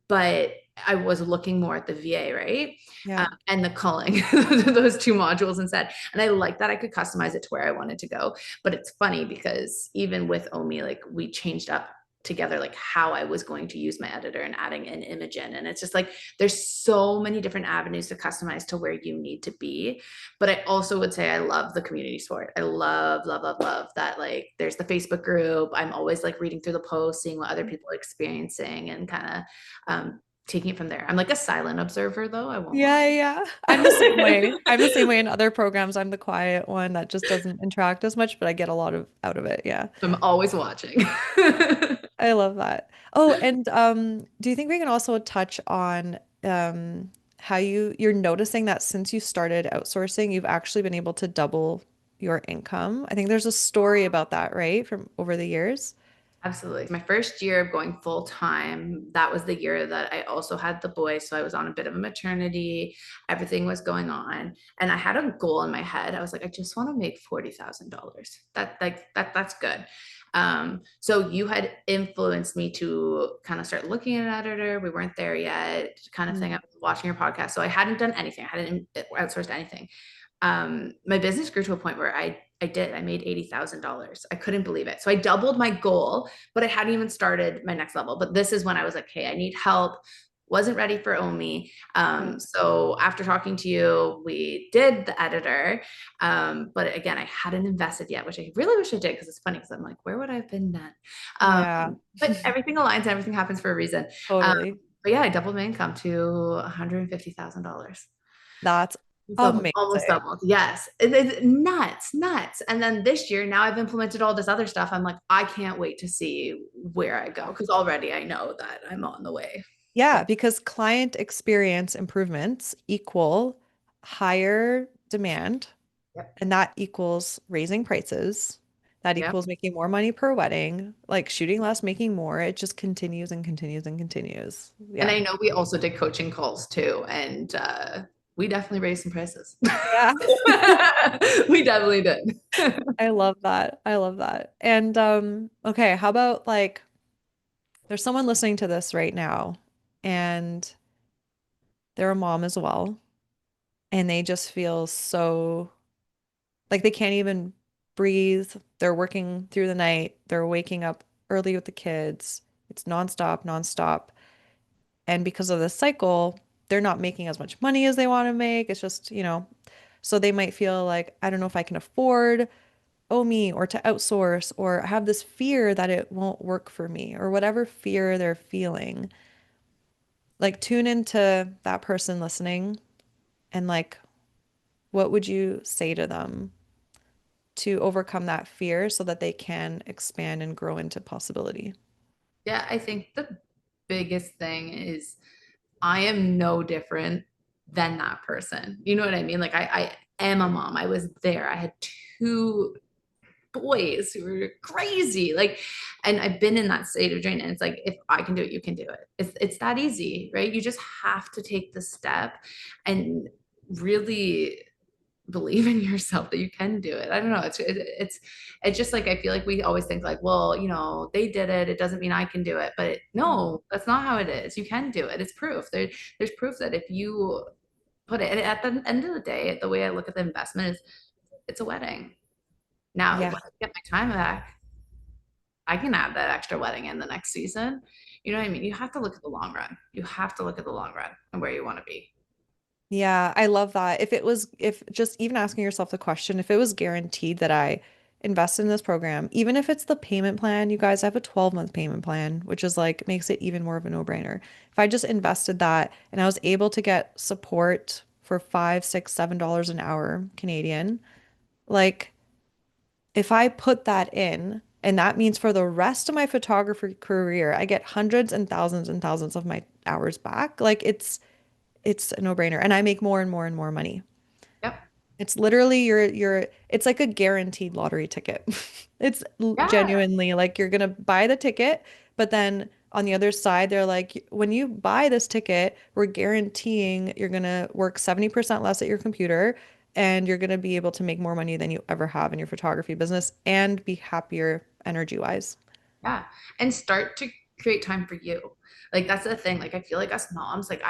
but I was looking more at the VA, right? Yeah. And the culling, those two modules instead. And I like that I could customize it to where I wanted to go. But it's funny because even with OMI, like we changed up together like how I was going to use my editor and adding an image in. And it's just like there's so many different avenues to customize to where you need to be. But I also would say I love the community support. I love that like there's the Facebook group. I'm always like reading through the posts, seeing what other people are experiencing and kind of taking it from there. I'm like a silent observer though, I won't Yeah, yeah. I'm the same lie. way. I'm the same way in other programs. I'm the quiet one that just doesn't interact as much, but I get a lot of out of it. Yeah. I'm always watching. I love that. Oh, and do you think we can also touch on how you're noticing that since you started outsourcing, you've actually been able to double your income? I think there's a story about that, right? From over the years. Absolutely. My first year of going full time, that was the year that I also had the boy. So I was on a bit of a maternity. Everything was going on. And I had a goal in my head. I was like, I just want to make $40,000. That's good. So you had influenced me to kind of start looking at an editor. We weren't there yet, kind of thing. I Mm. was watching your podcast. So I hadn't done anything. I hadn't outsourced anything. My business grew to a point where I made $80,000. I couldn't believe it. So I doubled my goal, but I hadn't even started my next level. But this is when I was like, hey, I need help. Wasn't ready for OMI. Yeah. So after talking to you, we did the editor. But again, I hadn't invested yet, which I really wish I did because it's funny because I'm like, where would I have been then? Yeah. But everything aligns and everything happens for a reason. Um, Totally. but yeah, I doubled my income to $150,000. That's Double, almost amazing. doubled. Yes. It's nuts, nuts. And then this year, now I've implemented all this other stuff. I'm like, I can't wait to see where I go because already I know that I'm on the way. Yeah, because client experience improvements equal higher demand, Yep. and that equals raising prices. That Yep. equals making more money per wedding, like shooting less, making more. It just continues and continues and continues. And Yeah. I know we also did coaching calls too. And we definitely raised some prices. Yeah. We definitely did. I love that. I love that. And okay, how about like there's someone listening to this right now and they're a mom as well, and they just feel so like they can't even breathe. They're working through the night. They're waking up early with the kids. It's nonstop, nonstop. And because of this cycle, they're not making as much money as they want to make. It's just, so they might feel like, I don't know if I can afford me or to outsource, or have this fear that it won't work for me, or whatever fear they're feeling. Like, tune into that person listening and, like, what would you say to them to overcome that fear so that they can expand and grow into possibility? Yeah, I think the biggest thing is I am no different than that person. You know what I mean? Like I am a mom. I was there. I had two boys who were crazy. Like, and I've been in that state of drain. And it's like, if I can do it, you can do it. It's that easy, right? You just have to take the step and really believe in yourself that you can do it. I don't know. It's just like I feel like we always think like, well, they did it. It doesn't mean I can do it. But no, that's not how it is. You can do it. It's proof. There's proof that if you put it, and at the end of the day, the way I look at the investment is it's a wedding. Now, Yeah. when I get my time back, I can add that extra wedding in the next season. You know what I mean? You have to look at the long run. You have to look at the long run and where you want to be. Yeah, I love that. If just even asking yourself the question, if it was guaranteed that I invest in this program, even if it's the payment plan, you guys have a 12-month payment plan, which is like makes it even more of a no-brainer. If I just invested that and I was able to get support for 5, 6, $7 an hour Canadian, like if I put that in, and that means for the rest of my photography career, I get hundreds and thousands of my hours back. Like it's a no-brainer. And I make more and more and more money. Yep. It's literally it's like a guaranteed lottery ticket. It's Yeah. genuinely like you're gonna buy the ticket, but then on the other side, they're like, when you buy this ticket, we're guaranteeing you're gonna work 70% less at your computer and you're gonna be able to make more money than you ever have in your photography business and be happier energy wise. Yeah. And start to create time for you. Like that's the thing. Like I feel like us moms, like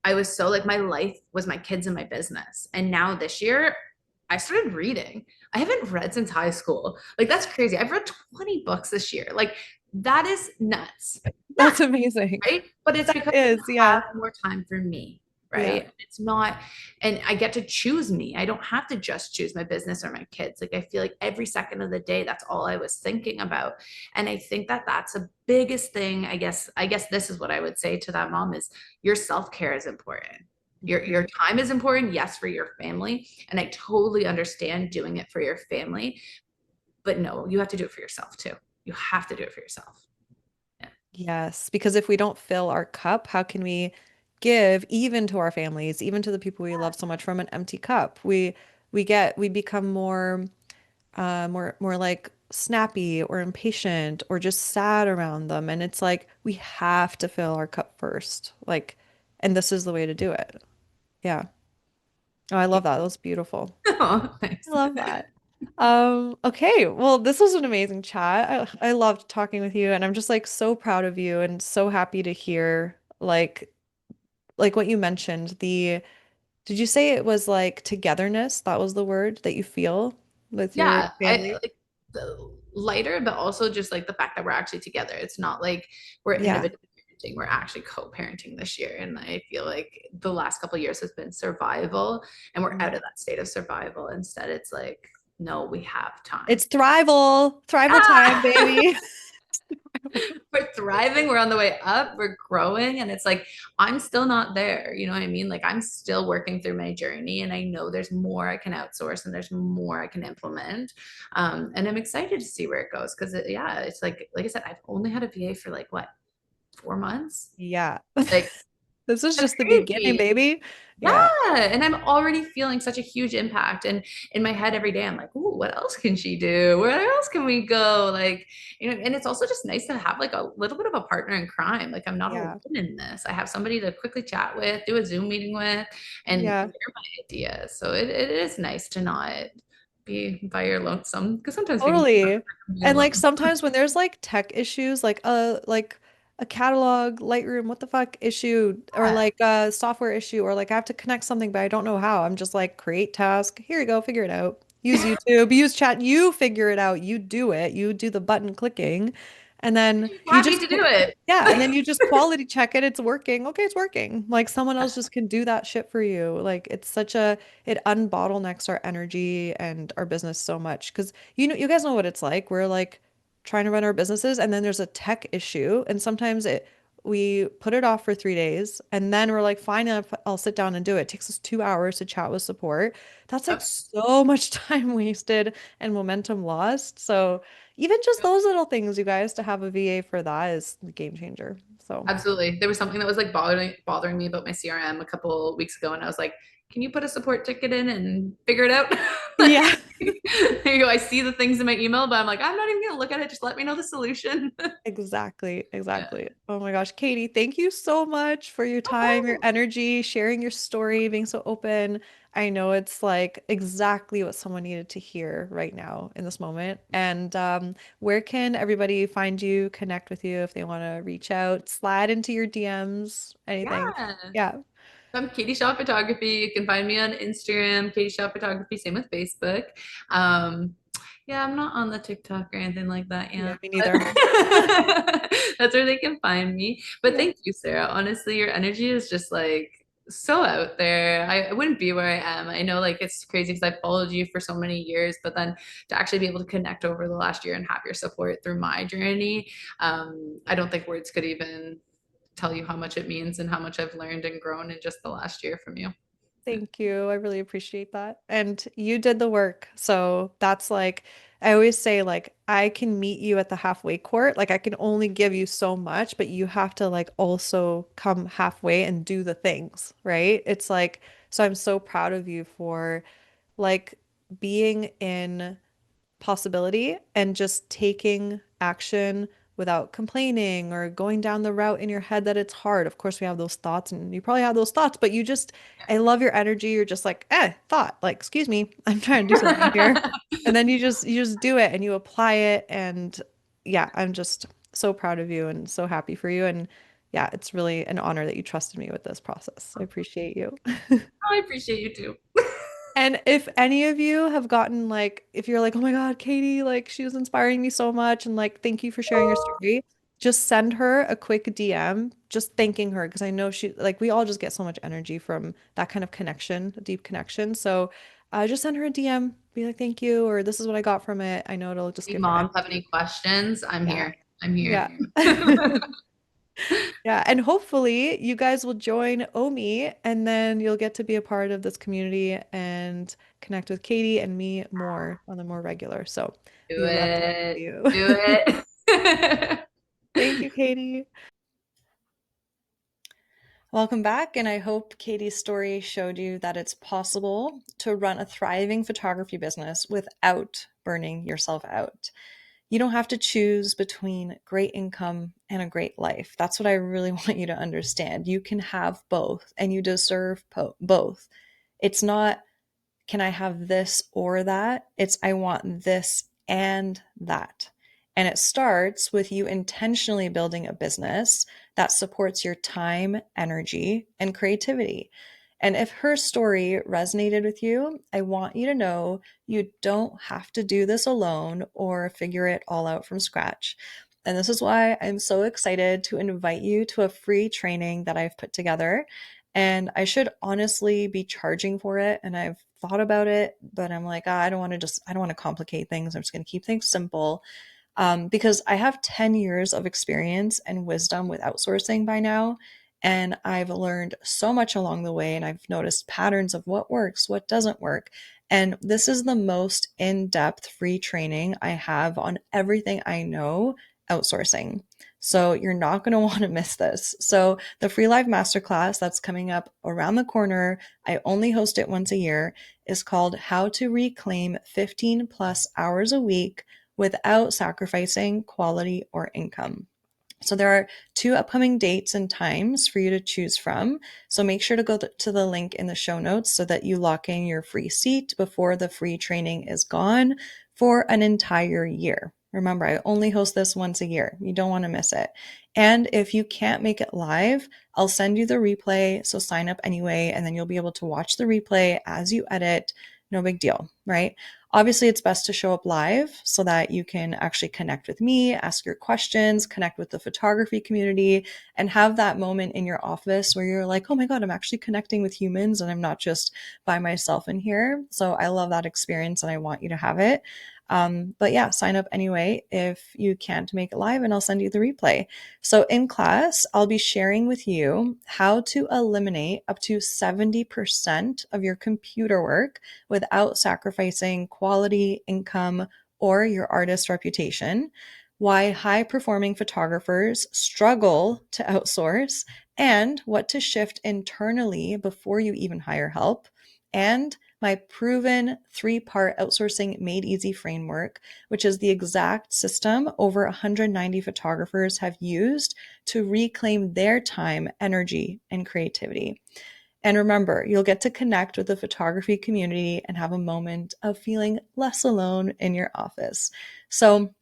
I was so like my life was my kids and my business. And now this year I started reading. I haven't read since high school. Like that's crazy. I've read 20 books this year. Like that is nuts. That's Nuts, amazing. right? But it's That because I is, yeah. have more time for me, Yeah. right? It's not, and I get to choose me. I don't have to just choose my business or my kids. Like I feel like every second of the day, that's all I was thinking about. And I think that that's a biggest thing. I guess this is what I would say to that mom is your self-care is important. Your Mhm. time is important, yes, for your family. And I totally understand doing it for your family, but no, you have to do it for yourself too. You have to do it for yourself. Yeah. Yes, because if we don't fill our cup, how can we give even to our families, even to the people we love so much from an empty cup? We become more like snappy or impatient or just sad around them. And it's like we have to fill our cup first. Like, and this is the way to do it. Yeah. Oh, I love that. That was beautiful. Oh, I thanks. love that. Okay. Well, this was an amazing chat. I loved talking with you, and I'm just like so proud of you and so happy to hear like what you mentioned. Did you say it was like togetherness? That was the word that you feel with your Yeah, I family? like the lighter, but also just like the fact that we're actually together. It's not like we're Yeah. individual parenting, we're actually co-parenting this year. And I feel like the last couple of years has been survival, and we're out Yeah. of that state of survival. Instead, it's like, no, we have time. It's thrival. Thrival time, Ah! baby. We're thriving, we're on the way up, we're growing, and it's like I'm still not there, you know what I mean? Like I'm still working through my journey, and I know there's more I can outsource and there's more I can implement. And I'm excited to see where it goes because yeah, it's like I said, I've only had a VA for like what, 4 months. Yeah. Like This is that's just the beginning, crazy. baby. Yeah. Yeah, and I'm already feeling such a huge impact. And in my head every day, I'm like, "Ooh, what else can she do? Where else can we go?" Like, and it's also just nice to have like a little bit of a partner in crime. Like, I'm not alone Yeah. in this. I have somebody to quickly chat with, do a Zoom meeting with, and Yeah. share my ideas. So it is nice to not be by your lonesome because sometimes being Totally. And like alone. sometimes when there's like tech issues, like a catalog, Lightroom, what the fuck issue, or Yeah, like a software issue, or like I have to connect something, but I don't know how. I'm just like create task. Here you go, figure it out. Use YouTube, use chat, you figure it out, you do it, you do the button clicking, and then you happy just to do it. yeah, and then you just quality check it, it's working. Okay, it's working. Like someone else just can do that shit for you. Like it's such a it unbottlenecks our energy and our business so much because you guys know what it's like. We're like trying to run our businesses and then there's a tech issue and sometimes it we put it off for 3 days and then we're like, fine, I'll sit down and do it. It takes us 2 hours to chat with support. That's like Yep, so much time wasted and momentum lost. So even just yep. those little things, you guys, to have a VA for that is the game changer. So Absolutely. There was something that was like bothering me about my CRM a couple weeks ago, and I was like, "Can you put a support ticket in and figure it out?" Like, yeah. there you go. I see the things in my email, but I'm like, I'm not even gonna look at it. Just let me know the solution. Exactly, Yeah. exactly. Oh my gosh, Katie, thank you so much for your time, your Oh, energy, sharing your story, being so open. I know it's like exactly what someone needed to hear right now in this moment. And where can everybody find you, connect with you if they want to reach out, slide into your DMs, anything? yeah. Yeah. I'm Katie Shaw Photography. You can find me on Instagram, Katie Shaw Photography, same with Facebook. Um, Yeah, I'm not on the TikTok or anything like that Yeah, yet, me but neither. that's where they can find me. But Yeah. thank you, Sarah. Honestly, your energy is just like so out there. I wouldn't be where I am. I know like it's crazy because I followed you for so many years, but then to actually be able to connect over the last year and have your support through my journey, I don't think words could even tell you how much it means and how much I've learned and grown in just the last year from you. Thank you. I really appreciate that. And you did the work. So that's like, I always say, like, I can meet you at the halfway court. Like, I can only give you so much, but you have to, like, also come halfway and do the things, right? It's like, so I'm so proud of you for, like, being in possibility and just taking action without complaining or going down the route in your head that it's hard. Of course, we have those thoughts and you probably have those thoughts, but you just, I love your energy. You're just like, thought, like, excuse me, I'm trying to do something here. And then you just do it and you apply it. And yeah, I'm just so proud of you and so happy for you. And yeah, it's really an honor that you trusted me with this process. I appreciate you. I appreciate you too. And if any of you have gotten like, if you're like, oh my God, Katie, like she was inspiring me so much, and like, thank you for sharing your story, just send her a quick DM, just thanking her, because I know she, like, we all just get so much energy from that kind of connection, a deep connection. So just send her a DM, be like, thank you, or this is what I got from it. I know it'll just Any give her moms have any energy. questions? I'm Yeah. here. I'm here. Yeah. Yeah, and hopefully you guys will join Omi and then you'll get to be a part of this community and connect with Katie and me more on the more regular. So Do we would love to have it. you. Do it. Thank you, Katie. Welcome back, and I hope Katie's story showed you that it's possible to run a thriving photography business without burning yourself out. You don't have to choose between great income and a great life. That's what I really want you to understand. You can have both, and you deserve both. It's not, can I have this or that? It's, I want this and that. And it starts with you intentionally building a business that supports your time, energy, and creativity. And if her story resonated with you, I want you to know you don't have to do this alone or figure it all out from scratch. And this is why I'm so excited to invite you to a free training that I've put together. And I should honestly be charging for it. And I've thought about it, but I'm like, I don't want to I don't want to complicate things. I'm just going to keep things simple, because I have 10 years of experience and wisdom with outsourcing by now. And I've learned so much along the way, and I've noticed patterns of what works, what doesn't work. And this is the most in depth free training I have on everything I know outsourcing. So you're not going to want to miss this. So the free live masterclass that's coming up around the corner, I only host it once a year, is called How to Reclaim 15 plus hours a week without sacrificing quality or income. So there are two upcoming dates and times for you to choose from. So make sure to go to the link in the show notes so that you lock in your free seat before the free training is gone for an entire year. Remember, I only host this once a year. You don't want to miss it. And if you can't make it live, I'll send you the replay. So sign up anyway, and then you'll be able to watch the replay as you edit. No big deal, right? Obviously, it's best to show up live so that you can actually connect with me, ask your questions, connect with the photography community, and have that moment in your office where you're like, oh my God, I'm actually connecting with humans and I'm not just by myself in here. So I love that experience and I want you to have it. But yeah, sign up anyway if you can't make it live, and I'll send you the replay. So in class, I'll be sharing with you how to eliminate up to 70% of your computer work without sacrificing quality, income, or your artist reputation, why high performing photographers struggle to outsource, and what to shift internally before you even hire help, and my proven 3-part Outsourcing Made Easy Framework, which is the exact system over 190 photographers have used to reclaim their time, energy, and creativity. And remember, you'll get to connect with the photography community and have a moment of feeling less alone in your office. So,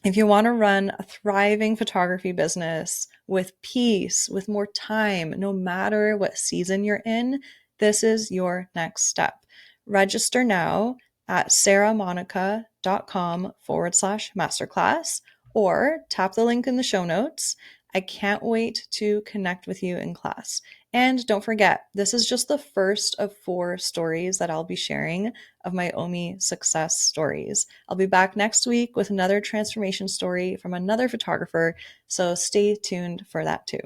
if you want to run a thriving photography business with peace, with more time, no matter what season you're in, this is your next step. Register now at sarahmonica.com/masterclass or tap the link in the show notes. I can't wait to connect with you in class. And don't forget, this is just the first of 4 stories that I'll be sharing of my OMI success stories. I'll be back next week with another transformation story from another photographer, so stay tuned for that too.